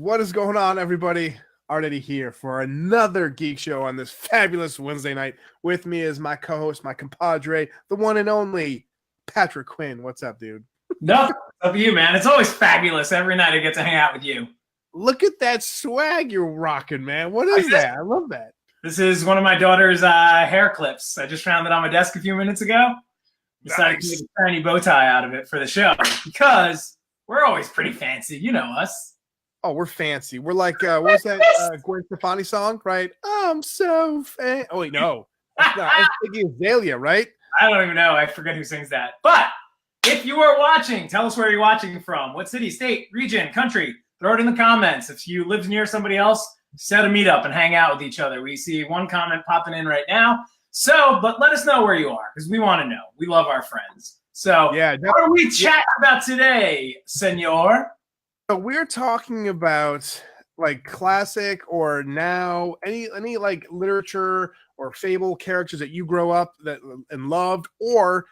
What is going on, everybody? Eddy here for another Geek Show on this fabulous Wednesday night. With me is my co-host, my compadre, the one and only Patrick Quinn. What's up, dude? Nothing. Up to you, man. It's always fabulous every night I get to hang out with you. Look at that swag you're rocking, man. What is that? I love that. This is one of my daughter's hair clips. I just found it on my desk a few minutes ago. Decided to make a tiny bow tie out of it for the show because we're always pretty fancy. You know us. Oh, we're fancy. We're like, what was that Gwen Stefani song, right? I'm so fancy. Oh, wait, no. That's not. It's Iggy Azalea, right? I don't even know. I forget who sings that. But if you are watching, tell us where you're watching from. What city, state, region, country. Throw it in the comments. If you live near somebody else, set a meetup and hang out with each other. We see one comment popping in right now. But let us know where you are because we want to know. We love our friends. So yeah, what are we chatting about today, senor? So we're talking about like classic or now any like literature or fable characters that you grow up and loved, or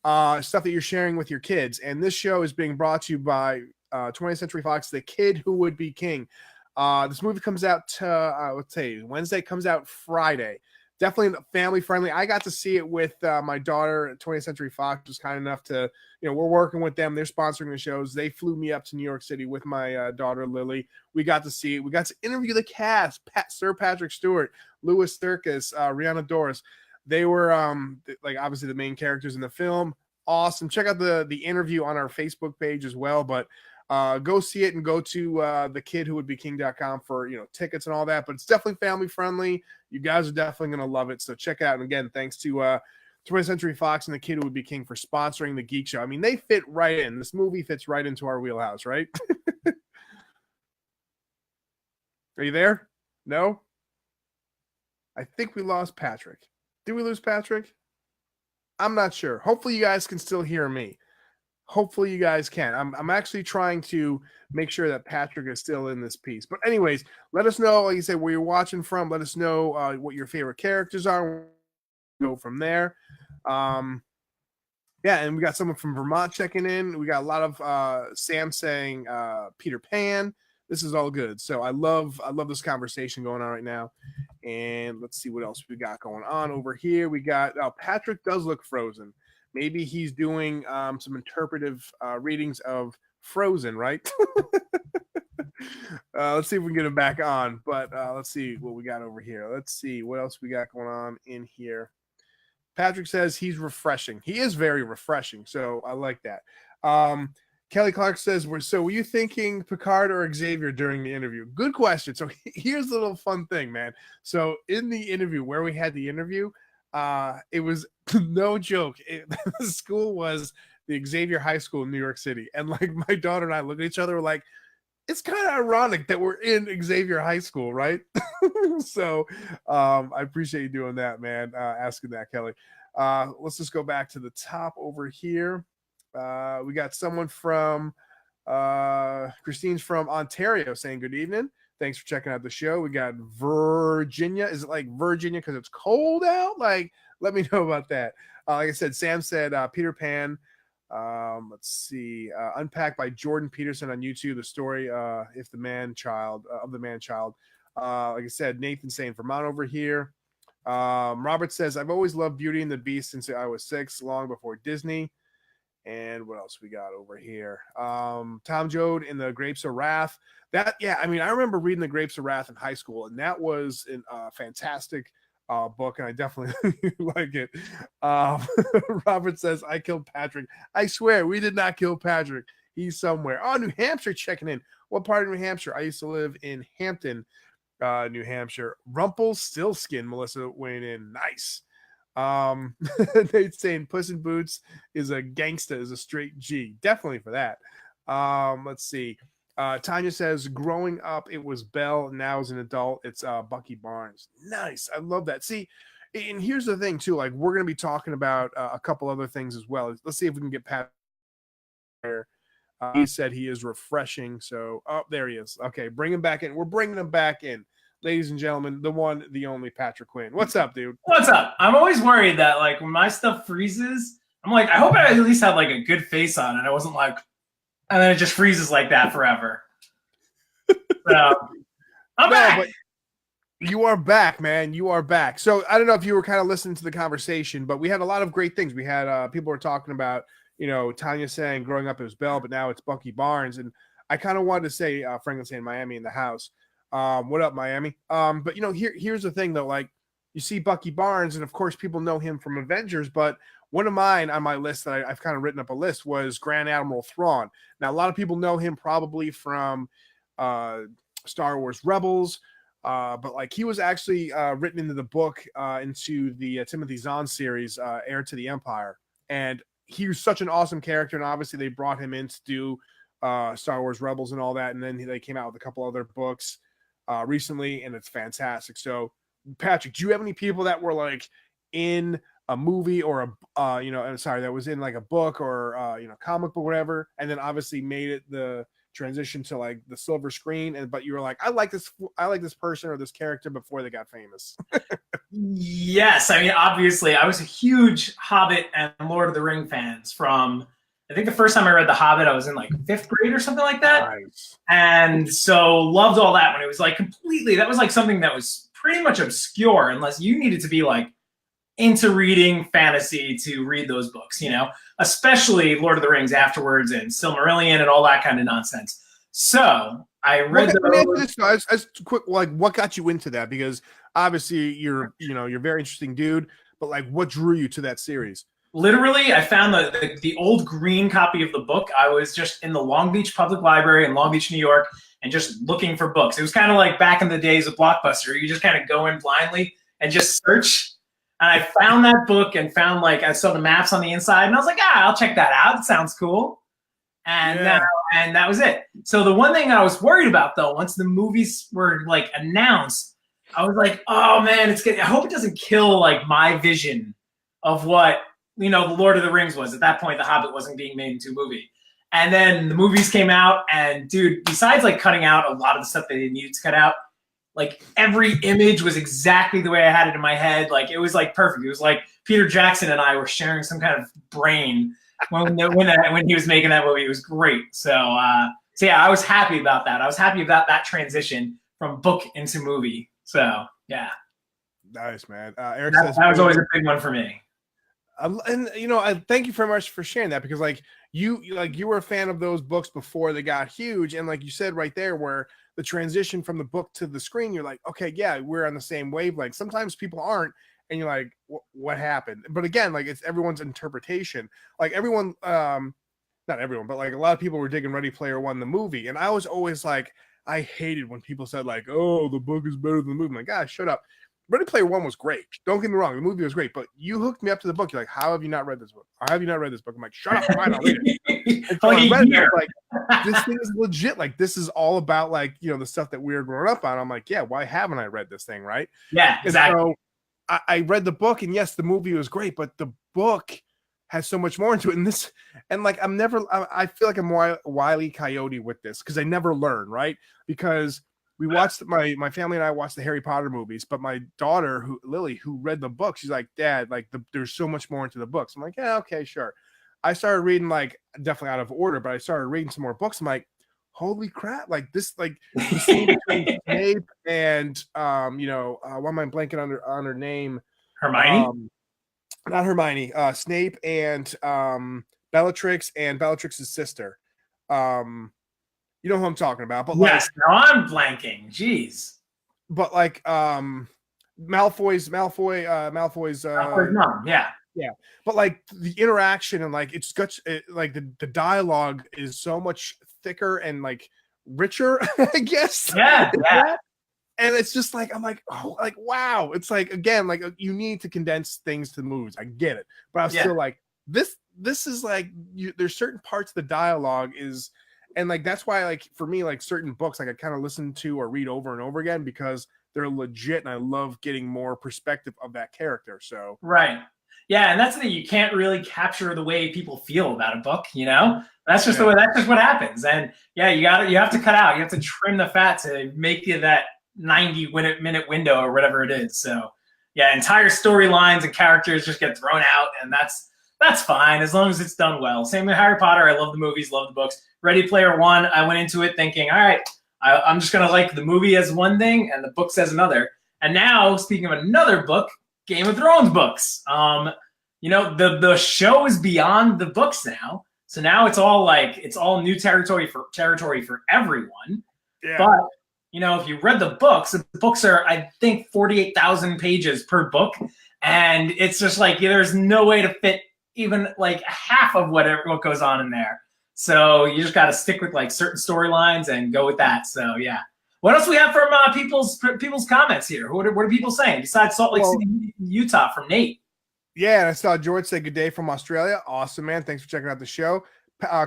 stuff that you're sharing with your kids. And this show is being brought to you by 20th Century Fox, The Kid Who Would Be King. This movie comes out let's say Wednesday, comes out Friday. Definitely family friendly. I got to see it with my daughter. 20th Century Fox was kind enough to, we're working with them. They're sponsoring the shows. They flew me up to New York City with my daughter, Lily. We got to see it. We got to interview the cast, Sir Patrick Stewart, Louis Thurkis, Rihanna Doris. They were like obviously the main characters in the film. Awesome. Check out the interview on our Facebook page as well. But go see it and go to thekidwhowouldbeking.com for tickets and all that. But it's definitely family friendly. You guys are definitely going to love it. So check it out. And again, thanks to 20th Century Fox and The Kid Who Would Be King for sponsoring the Geek Show. I mean, they fit right in. This movie fits right into our wheelhouse, right? Are you there? No? I think we lost Patrick. Did we lose Patrick? I'm not sure. Hopefully you guys can still hear me. Hopefully you guys can. I'm actually trying to make sure that Patrick is still in this piece. But anyways, let us know, like you said, where you're watching from. Let us know what your favorite characters are. Go from there. Yeah, and we got someone from Vermont checking in. We got a lot of Sam saying Peter Pan. This is all good. So I love this conversation going on right now. And let's see what else we got going on over here. We got Patrick does look frozen. Maybe he's doing some interpretive readings of Frozen, right? Let's see if we can get him back on. But let's see what we got over here. Let's see what else we got going on in here. Patrick says he's refreshing. He is very refreshing, so I like that. Kelly Clark says, were you thinking Picard or Xavier during the interview? Good question. So here's a little fun thing, man. So in the interview, where we had the interview, it was no joke. The school was the Xavier High School in New York City. And like my daughter and I look at each other, we're like, it's kind of ironic that we're in Xavier High School, right? So I appreciate you doing that, man. Asking that, Kelly. Let's just go back to the top over here. We got someone from Christine's from Ontario saying good evening. Thanks for checking out the show. We got Virginia. Is it like Virginia because it's cold out? Like, let me know about that. Like I said, Sam said Peter Pan. Let's see. Unpacked by Jordan Peterson on YouTube. The story of the man child. Like I said, Nathan saying Vermont over here. Robert says, I've always loved Beauty and the Beast since I was 6, long before Disney. And what else we got over here? Tom Joad in the Grapes of Wrath. I remember reading the Grapes of Wrath in high school, and that was a fantastic book, and I definitely like it. Robert says, I killed Patrick. I swear, we did not kill Patrick. He's somewhere. Oh, New Hampshire checking in. What part of New Hampshire? I used to live in Hampton, New Hampshire. Rumpelstiltskin, Melissa weighing in. Nice. Nate's saying Puss in Boots is a gangsta, is a straight G. Definitely for that. Let's see. Tanya says, growing up, it was Belle. Now as an adult, it's Bucky Barnes. Nice. I love that. See, and here's the thing, too. Like, we're going to be talking about a couple other things as well. Let's see if we can get Pat there. He said he is refreshing. So, there he is. Okay, bring him back in. We're bringing him back in. Ladies and gentlemen, the one, the only Patrick Quinn. What's up, dude? What's up? I'm always worried that, like, when my stuff freezes, I'm like, I hope I at least had, like, a good face on it. I wasn't like, and then it just freezes like that forever. So I'm back. But you are back, man. You are back. So I don't know if you were kind of listening to the conversation, but we had a lot of great things. We had people were talking about, Tanya saying growing up it was Belle, but now it's Bucky Barnes. And I kind of wanted to say Franklin saying Miami in the house. What up, Miami? But here's the thing though, like you see Bucky Barnes, and of course people know him from Avengers, but one of mine on my list that I've kind of written up a list was Grand Admiral Thrawn. Now a lot of people know him probably from Star Wars Rebels. But like he was actually written into the book, into the Timothy Zahn series, Heir to the Empire, and he was such an awesome character. And obviously they brought him in to do Star Wars Rebels and all that, and then they came out with a couple other books recently, and it's fantastic. So, Patrick, do you have any people that were like in a movie or that was in like a book or comic book, whatever, and then obviously made it the transition to like the silver screen, but you were like, I like this person or this character before they got famous? Yes, I mean, obviously I was a huge Hobbit and Lord of the Ring fans from, I think the first time I read The Hobbit I was in like 5th grade or something like that. Nice. And so loved all that when it was like completely, that was like something that was pretty much obscure unless you needed to be like into reading fantasy to read those books, especially Lord of the Rings afterwards and Silmarillion and all that kind of nonsense. So I read as quick, like what got you into that? Because obviously you're a very interesting dude, but like what drew you to that series? Literally, I found the old green copy of the book. I was just in the Long Beach Public Library in Long Beach, New York, and just looking for books. It was kind of like back in the days of Blockbuster. You just kind of go in blindly and just search. And I found that book and found I saw the maps on the inside, and I was like, I'll check that out. It sounds cool. And and that was it. So the one thing I was worried about though, once the movies were like announced, I was like, oh man, it's good. I hope it doesn't kill like my vision of what the Lord of the Rings was. At that point, The Hobbit wasn't being made into a movie. And then the movies came out, and dude, besides like cutting out a lot of the stuff they needed to cut out, like every image was exactly the way I had it in my head. Like it was like perfect. It was like Peter Jackson and I were sharing some kind of brain when he was making that movie. It was great. So yeah, I was happy about that. I was happy about that transition from book into movie. So yeah, nice, man. Eric that was always a big one for me. And I thank you very much for sharing that, because like you were a fan of those books before they got huge, and like you said right there, where the transition from the book to the screen, you're like, okay, yeah, we're on the same wavelength. Sometimes people aren't, and you're like, what happened? But again, like it's everyone's interpretation. Like everyone, not everyone, but like a lot of people were digging Ready Player One, the movie, and I was always like, I hated when people said like, oh, the book is better than the movie. I'm like, guys, shut up. Ready Player One was great. Don't get me wrong. The movie was great, but you hooked me up to the book. You're like, how have you not read this book? How have you not read this book? I'm like, shut up. Fine, I'll read it. And so I read it, like, this thing is legit. Like, this is all about, like, the stuff that we were growing up on. I'm like, yeah, why haven't I read this thing, right? Yeah, exactly. And so I read the book, and yes, the movie was great, but the book has so much more into it. And like, I feel like I'm Wile E. Coyote with this, because I never learn, right? Because we watched, my family and I watched the Harry Potter movies, but my daughter, Lily, who read the book, she's like, Dad, like there's so much more into the books. I'm like, yeah, okay, sure. I started reading, like, definitely out of order, but I started reading some more books. I'm like, holy crap, like this, like the scene between Snape and why am I blanking on her name? Hermione? Not Hermione. Snape and Bellatrix and Bellatrix's sister. You know who I'm talking about, but yes, now I'm blanking. Jeez. But like Malfoy's mom, yeah. Yeah. But like the interaction and like it's got like the dialogue is so much thicker and like richer, I guess. Yeah. And it's just like, I'm like, oh, like, wow. It's like, again, like you need to condense things to the movies. I get it. But I'm still like, this is like, there's certain parts of the dialogue is, and like, that's why, like, for me, like certain books, like I kind of listen to or read over and over again because they're legit. And I love getting more perspective of that character. So, right. Yeah. And that's the thing. You can't really capture the way people feel about a book, That's just the way, that's just what happens. And yeah, you have to cut out, you have to trim the fat to make you that 90-minute window or whatever it is. So yeah, entire storylines and characters just get thrown out, and that's fine as long as it's done well. Same with Harry Potter. I love the movies, love the books. Ready Player One, I went into it thinking, all right, I'm just gonna like the movie as one thing and the book says another. And now, speaking of another book, Game of Thrones books. The show is beyond the books now, so now it's all new territory for everyone. Yeah. But if you read the books are, I think, 48,000 pages per book, and it's just like there's no way to fit even like half of what goes on in there. So you just got to stick with like certain storylines and go with that. So yeah. What else we have from people's comments here? What are people saying besides Salt Lake City, Utah, from Nate? Yeah, and I saw George say good day from Australia. Awesome, man. Thanks for checking out the show.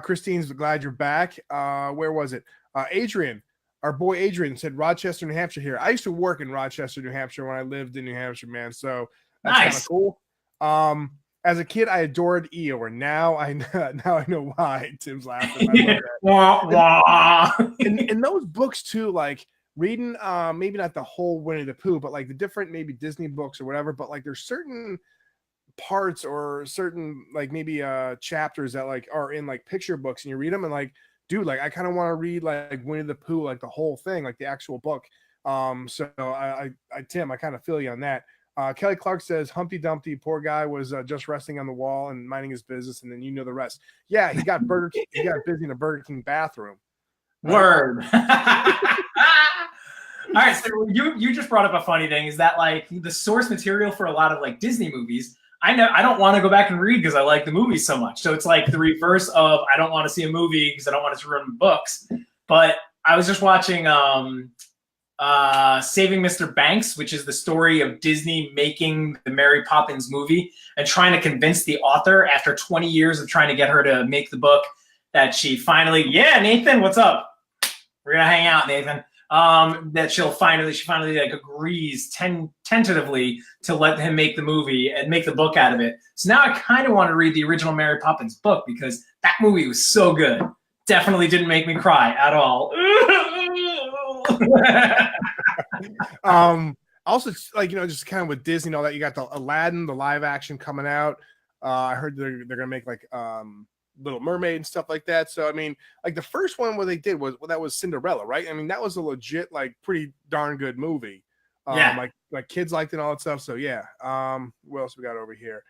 Christine's glad you're back. Where was it? Adrian, our boy Adrian said Rochester, New Hampshire here. I used to work in Rochester, New Hampshire when I lived in New Hampshire, man. So that's kind of cool. As a kid, I adored Eeyore. Now I know why. Tim's laughing. And those books too, like reading, maybe not the whole Winnie the Pooh, but like the different maybe Disney books or whatever. But like there's certain parts or certain like maybe chapters that like are in like picture books, and you read them and like, dude, like I kind of want to read like Winnie the Pooh, like the whole thing, like the actual book. So Tim, I kind of feel you on that. Kelly Clark says Humpty Dumpty, poor guy, was just resting on the wall and minding his business, and then you know the rest. Yeah, he got he got busy in a Burger King bathroom. Word. All right, so you just brought up a funny thing, is that like the source material for a lot of like Disney movies, I don't want to go back and read because I like the movies so much. So it's like the reverse of I don't want to see a movie because I don't want to ruin books. But I was just watching Saving Mr. Banks, which is the story of Disney making the Mary Poppins movie and trying to convince the author after 20 years of trying to get her to make the book that she finally, Nathan, what's up? We're going to hang out, Nathan. That she finally like agrees tentatively to let him make the movie and make the book out of it. So now I kind of want to read the original Mary Poppins book because that movie was so good. Definitely didn't make me cry at all. Also, like, just kind of with Disney and all that, you got the Aladdin, the live action coming out. I heard they're gonna make like Little Mermaid and stuff like that. So I mean, like the first one what they did was that was Cinderella, right? I mean, that was a legit, like, pretty darn good movie. Like kids liked it and all that stuff. So yeah. What else we got over here?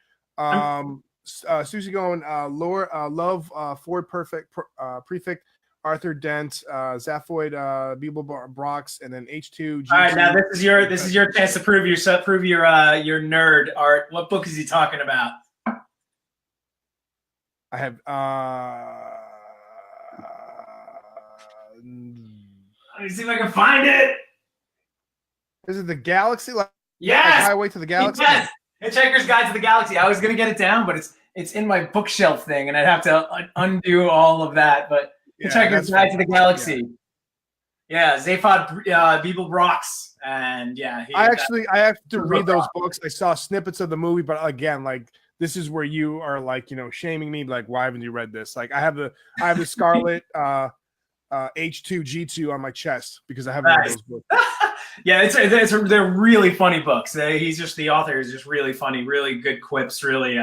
Susie going, love Ford Prefect, Arthur Dent, Zaphoid, Beeble Brox, and then H2. All right, now this is your chance to prove your nerd, Art. What book is he talking about? I have let me see if I can find it. Is it the Galaxy? Yes. Like Highway to the Galaxy? Yes. Hitchhiker's Guide to the Galaxy. I was gonna get it down, but it's in my bookshelf thing, and I'd have to undo all of that. But Hitchhiker's Guide to the Galaxy. Yeah, Zaphod Beeble Brox, and yeah. I have to read those books. I saw snippets of the movie, but again, like, this is where you are like, shaming me, like, why haven't you read this? Like, I have the Scarlet H2G2 on my chest because I haven't read those books. Yeah, they're really funny books. The author is just really funny, really good quips. Really,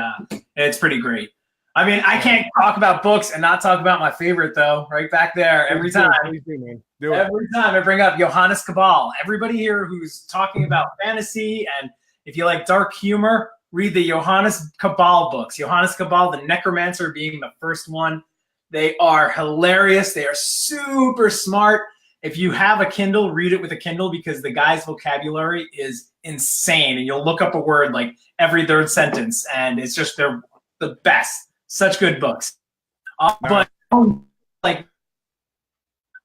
it's pretty great. I mean, I can't talk about books and not talk about my favorite though. Right back there, every time. Every time I bring up Johannes Cabal. Everybody here who's talking about fantasy, and if you like dark humor, read the Johannes Cabal books. Johannes Cabal, the Necromancer being the first one. They are hilarious. They are super smart. If you have a Kindle, read it with a Kindle because the guy's vocabulary is insane. And you'll look up a word like every third sentence, and it's just, they're the best. Such good books. But like,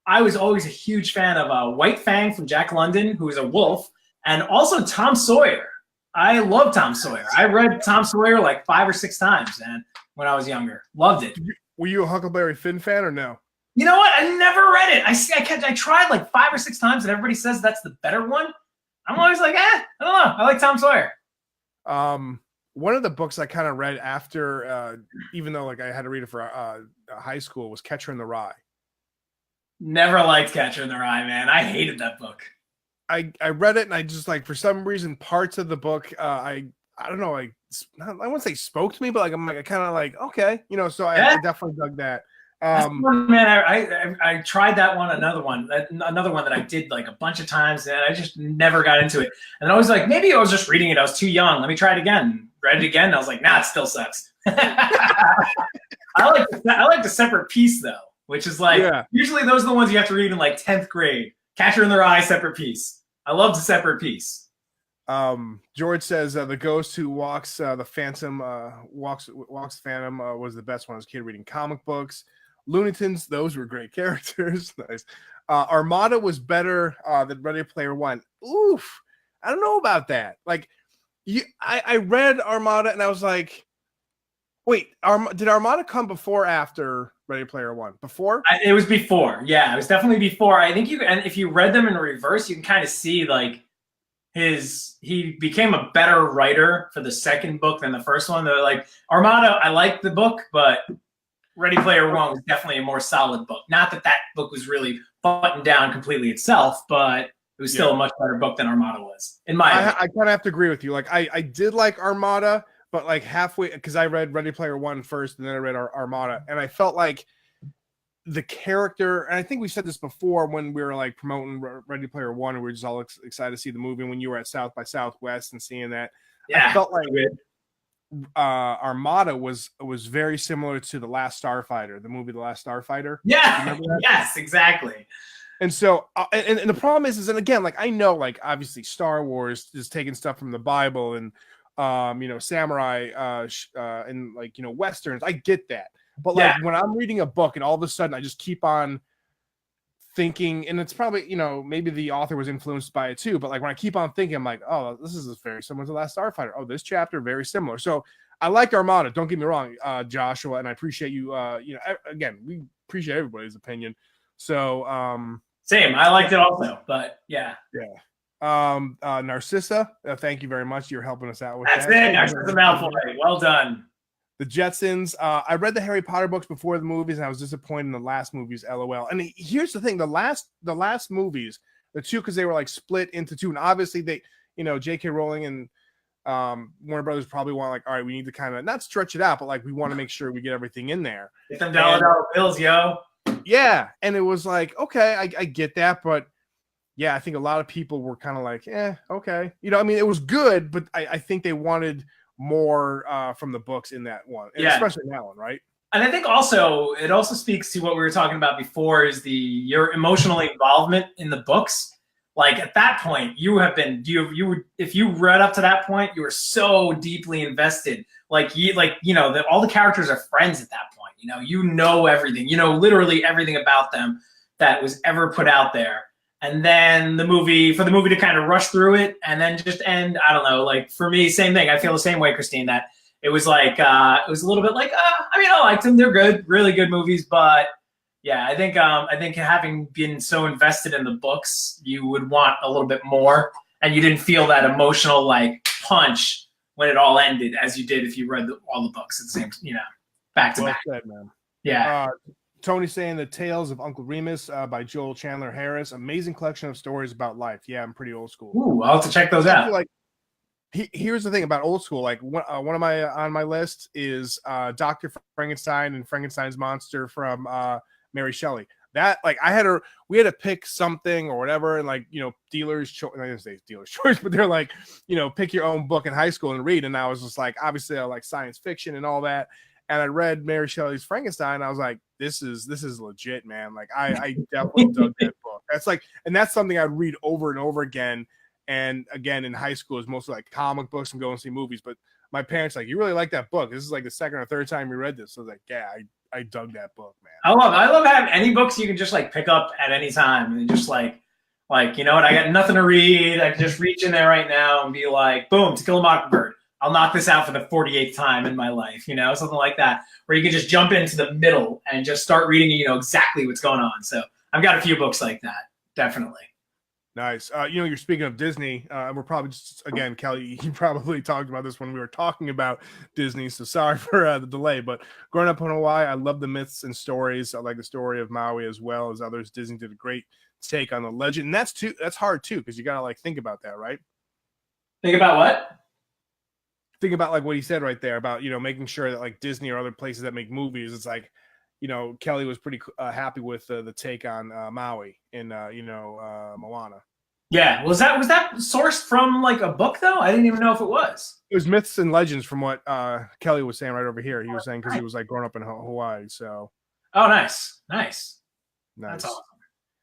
I was always a huge fan of White Fang from Jack London, who is a wolf, and also Tom Sawyer. I love Tom Sawyer. I read Tom Sawyer like 5 or 6 times, and when I was younger, loved it. Were you a Huckleberry Finn fan or no? You know what? I never read it. I tried like 5 or 6 times, and everybody says that's the better one. I'm always like, I don't know. I like Tom Sawyer. One of the books I kind of read after, even though like I had to read it for high school, was Catcher in the Rye. Never liked Catcher in the Rye, man. I hated that book. I read it, and I just, like, for some reason, parts of the book, I don't know, like, I wouldn't say spoke to me, but like I'm like, I kind of like, okay, so I definitely dug that. That's the Um, one, man. I tried that one, another one that I did like a bunch of times, and I just never got into it. And I was like, maybe I was just reading it. I was too young. Let me try it again. Read it again. And I was like, nah, it still sucks. I like the separate piece though, which is like usually those are the ones you have to read in like 10th grade. Catcher in the Rye, separate piece. I love the separate piece. George says the ghost who walks the phantom walks phantom was the best one as a kid reading comic books. Looney Tunes, those were great characters. Nice. Armada was better than Ready Player One. Oof, I don't know about that. Like, I read Armada and I was like, wait, did Armada come before or after Ready Player One? Before? It was before. Yeah, it was definitely before. I think and if you read them in reverse, you can kind of see like he became a better writer for the second book than the first one. They're like Armada, I liked the book, but Ready Player One was definitely a more solid book. Not that book was really buttoned down completely itself, but it was still a much better book than Armada was. In my opinion. I kind of have to agree with you. Like I did like Armada, but like halfway, because I read Ready Player One first, and then I read Armada, and I felt like the character, and I think we said this before when we were like promoting Ready Player One, and we were just all excited to see the movie when you were at South by Southwest and seeing that. Yeah, I felt like Armada was very similar to The Last Starfighter, the movie The Last Starfighter. Yeah, yes, exactly. And so, and the problem is, and again, like I know, like obviously Star Wars is taking stuff from the Bible and, samurai, and like, Westerns. I get that. But like when I'm reading a book and all of a sudden I just keep on thinking, and it's probably, maybe the author was influenced by it too. But like when I keep on thinking, I'm like, oh, this is very similar to The Last Starfighter. Oh, this chapter, very similar. So I liked Armada. Don't get me wrong, Joshua, and I appreciate you. Again, we appreciate everybody's opinion. So, same. I liked it also, but yeah. Narcissa, thank you very much. You're helping us out with that. That's it. Narcissa Malfoy. Well done. The Jetsons. I read the Harry Potter books before the movies, and I was disappointed in the last movies. LOL. And here's the thing: the last movies, the two, because they were like split into two, and obviously they, J.K. Rowling and Warner Brothers probably want like, all right, we need to kind of not stretch it out, but like we want to make sure we get everything in there. Get them dollar bills, yo. Yeah, and it was like, okay, I get that, but yeah, I think a lot of people were kind of like, okay, it was good, but I think they wanted more from the books in that one, especially in that one, right? And I think it also speaks to what we were talking about before, is your emotional involvement in the books. Like at that point, if you read up to that point, you were so deeply invested. All the characters are friends at that point. You know everything. Literally everything about them that was ever put out there. And then for the movie to kind of rush through it and then just end, I don't know. Like for me, same thing. I feel the same way, Christine. That it was like it was a little bit like I liked them. They're good, really good movies, but. Yeah, I think having been so invested in the books, you would want a little bit more, and you didn't feel that emotional like punch when it all ended as you did if you read all the books at the same, back to back. Well said, man. Yeah. Tony saying the Tales of Uncle Remus by Joel Chandler Harris, amazing collection of stories about life. Yeah, I'm pretty old school. Ooh, I'll have to check those out. Like, here's the thing about old school. Like one of my on my list is Dr. Frankenstein and Frankenstein's monster from Mary Shelley. That like we had to pick something or whatever, and like dealer's choice. I didn't say dealer's choice, but they're like pick your own book in high school and read. And I was just like, obviously I like science fiction and all that. And I read Mary Shelley's Frankenstein. And I was like, this is legit, man. Like I definitely dug that book. That's like, and that's something I'd read over and over again. And again, in high school, is mostly like comic books and go and see movies. But my parents like, you really like that book. This is like the second or third time you read this. So I was like, yeah, I dug that book, man. I love having any books you can just like pick up at any time and just like you know what, I got nothing to read. I can just reach in there right now and be like, boom, To Kill a Mockingbird. I'll knock this out for the 48th time in my life, something like that, where you can just jump into the middle and just start reading and you know exactly what's going on. So I've got a few books like that, definitely. Nice. You're speaking of Disney. We're probably just, again, Kelly, you probably talked about this when we were talking about Disney, so sorry for the delay. But growing up in Hawaii, I love the myths and stories. I like the story of Maui as well as others. Disney did a great take on the legend. And that's hard too, because you got to like think about that, right? Think about what? Think about like what he said right there about, making sure that like Disney or other places that make movies, it's like, Kelly was pretty happy with the take on Maui in Moana. Yeah, was that sourced from like a book though? I didn't even know if it was. It was myths and legends from what Kelly was saying right over here. He was saying because he was like growing up in Hawaii. So. Oh, nice. That's awesome.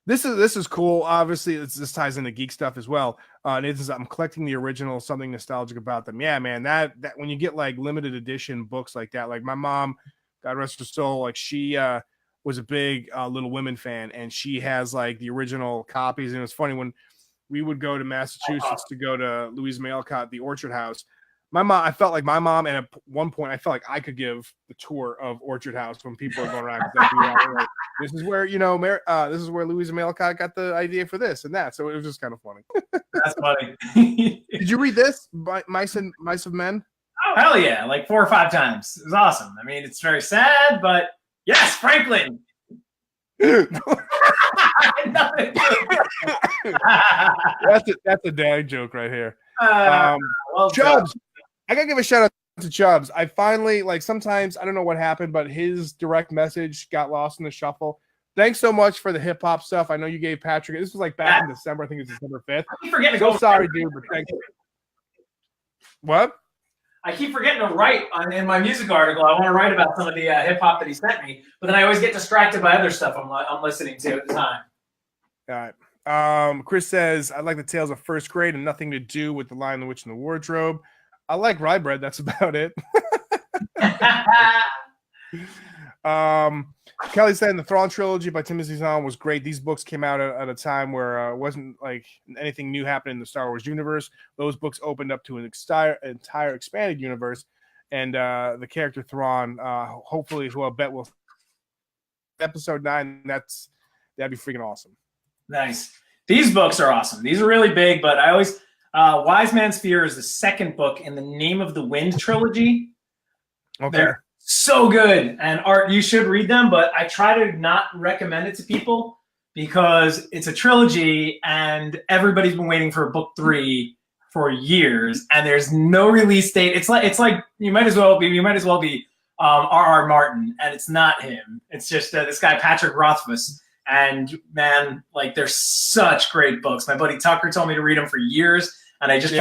This is cool. Obviously, this ties into geek stuff as well. I'm collecting the original, something nostalgic about them. Yeah, man, that when you get like limited edition books like that, like my mom, God rest her soul, like she was a big Little Women fan, and she has like the original copies. And it was funny when we would go to Massachusetts to go to Louise May Alcott, the Orchard House. I felt like my mom, and at one point, I felt like I could give the tour of Orchard House when people are going around. Like, this is where this is where Louisa May Alcott got the idea for this and that. So it was just kind of funny. That's funny. Did you read this, Mice of Men? Oh hell yeah! Like 4 or 5 times. It was awesome. I mean, it's very sad, but yes, Franklin. That's a dad joke right here. Chubbs. I gotta give a shout out to Chubbs. I finally, like, sometimes I don't know what happened, but his direct message got lost in the shuffle. Thanks so much for the hip hop stuff. I know you gave Patrick. This was like back in December. I think it was December 5th. I keep forgetting to go. Sorry, dude, but thank you. What? I keep forgetting to write in my music article. I want to write about some of the hip hop that he sent me, but then I always get distracted by other stuff I'm listening to at the time. All right. Chris says, I like the tales of first grade and nothing to do with The Lion, the Witch, and the Wardrobe. I like rye bread. That's about it. Kelly saying the Thrawn trilogy by Timothy Zahn was great. These books came out at a time where it wasn't like anything new happening in the Star Wars universe. Those books opened up to an entire expanded universe, and the character Thrawn, hopefully, who I bet will episode 9. That'd be freaking awesome. Nice. These books are awesome. These are really big, but I always Wise Man's Fear is the second book in the Name of the Wind trilogy. Okay. They're so good. And Art, you should read them, but I try to not recommend it to people because it's a trilogy and everybody's been waiting for book 3 for years and there's no release date. It's like you might as well be R.R. Martin, and it's not him. It's just this guy Patrick Rothfuss. And man, like they're such great books. My buddy Tucker told me to read them for years, and I just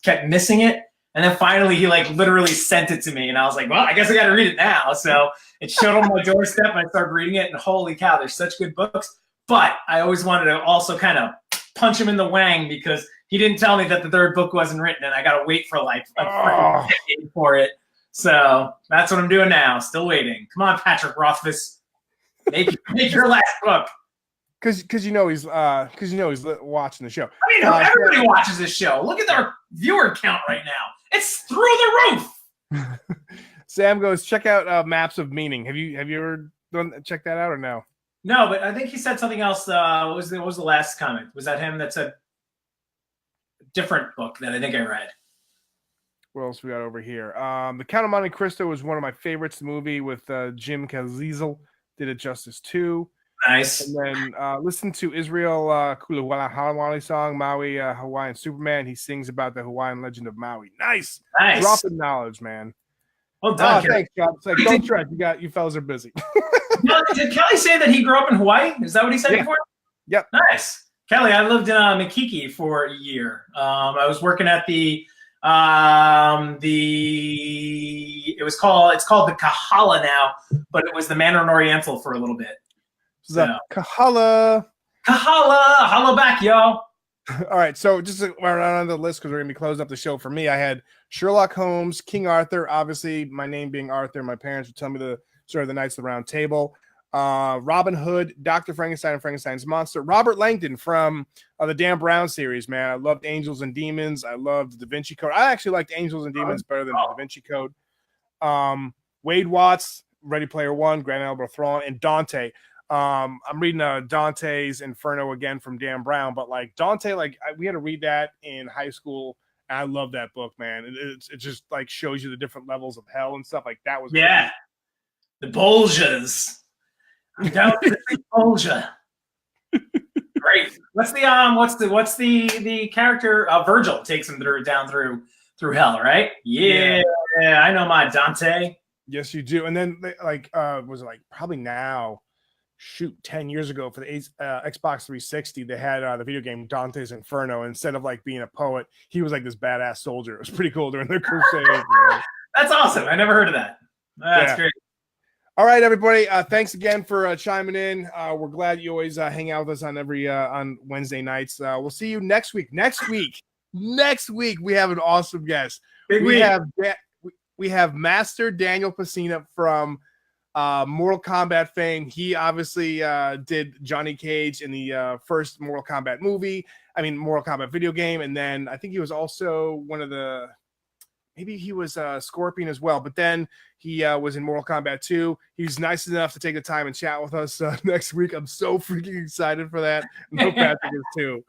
kept missing it. And then finally, he like literally sent it to me, and I was like, "Well, I guess I got to read it now." So it showed on my doorstep, and I started reading it. And holy cow, they're such good books. But I always wanted to also kind of punch him in the wang because he didn't tell me that the 3rd book wasn't written, and I got to wait for like a freaking decade for it. So that's what I'm doing now. Still waiting. Come on, Patrick Rothfuss. Make your last book. Because he's watching the show. I mean, everybody watches this show. Look at our viewer count right now. It's through the roof. Sam goes, check out Maps of Meaning. Have you ever check that out or no? No, but I think he said something else. What was the last comment? Was that him that said a different book that I think I read? What else we got over here? The Count of Monte Cristo was one of my favorites. The movie with Jim Caviezel did it justice too. Nice. And then listen to Israel Kulawala song, Maui, Hawaiian Superman. He sings about the Hawaiian legend of Maui. Nice. Dropping knowledge, man. Well done. Thanks, John. It's like, don't stress. You fellas are busy. Did Kelly say that he grew up in Hawaii? Is that what he said before? Yep. Nice. Kelly, I lived in Makiki for a year. I was working at it's called the Kahala now, but it was the Mandarin Oriental for a little bit. So. Kahala, holla back, y'all. All right, so just to run on the list because we're gonna be closing up the show. For me, I had Sherlock Holmes, King Arthur. Obviously, my name being Arthur, my parents would tell me the story of the Knights of the Round Table. Robin Hood, Dr. Frankenstein and Frankenstein's Monster. Robert Langdon from the Dan Brown series, man. I loved Angels and Demons. I loved the Da Vinci Code. I actually liked Angels and Demons better than the Da Vinci Code. Wade Watts, Ready Player One, Grand Elbow Thrawn, and Dante. I'm reading Dante's Inferno again from Dan Brown, but like Dante, we had to read that in high school. And I love that book, man. It just like shows you the different levels of hell and stuff like that. Was crazy. The Bolgias. I'm down with the Bolgia. Great. What's the character? Virgil takes him down through hell, right? Yeah, I know my Dante. Yes, you do. And then was it like probably now, 10 years ago for the Xbox 360, they had the video game Dante's Inferno. Instead of like being a poet, he was like this badass soldier. It was pretty cool during the Crusade. That's awesome. I never heard of that. That's great. All right, everybody. Thanks again for chiming in. We're glad you always hang out with us on on Wednesday nights. We'll see you next week. Next week, we have an awesome guest. We have Master Daniel Pacina from Mortal Kombat fame. He obviously did Johnny Cage in the first Mortal Kombat video game, and then I think he was also maybe he was Scorpion as well, but then he was in Mortal Kombat 2. He's nice enough to take the time and chat with us next week. I'm so freaking excited for that. No, Patrick is too.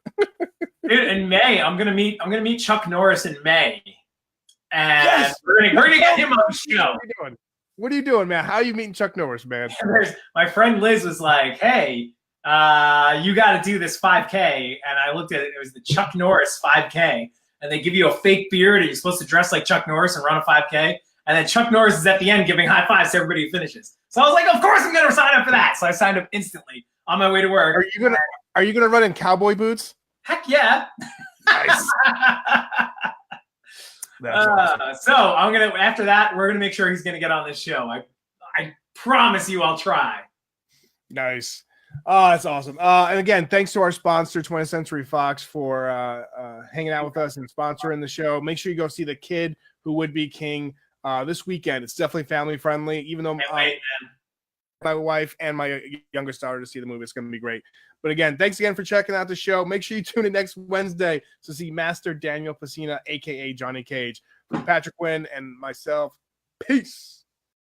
Dude, in May, I'm gonna meet Chuck Norris in May, and we're gonna get him on the show. What are you doing, man? How are you meeting Chuck Norris, man? My friend Liz was like, "Hey, you got to do this 5K," and I looked at it. It was the Chuck Norris 5K. And they give you a fake beard, and you're supposed to dress like Chuck Norris and run a 5K. And then Chuck Norris is at the end giving high fives to everybody who finishes. So I was like, of course I'm going to sign up for that. So I signed up instantly on my way to work. Are you gonna run in cowboy boots? Heck yeah. Nice. Awesome. So after that, we're gonna make sure he's gonna get on this show. I promise you, I'll try. Nice. Oh, that's awesome. And again, thanks to our sponsor, 20th Century Fox, for hanging out with us and sponsoring the show. Make sure you go see The Kid Who Would Be King this weekend. It's definitely family friendly, even though my wife and my youngest daughter to see the movie. It's going to be great. But again, thanks again for checking out the show. Make sure you tune in next Wednesday to see Master Daniel Pacina, a.k.a. Johnny Cage. From Patrick Quinn and myself, peace.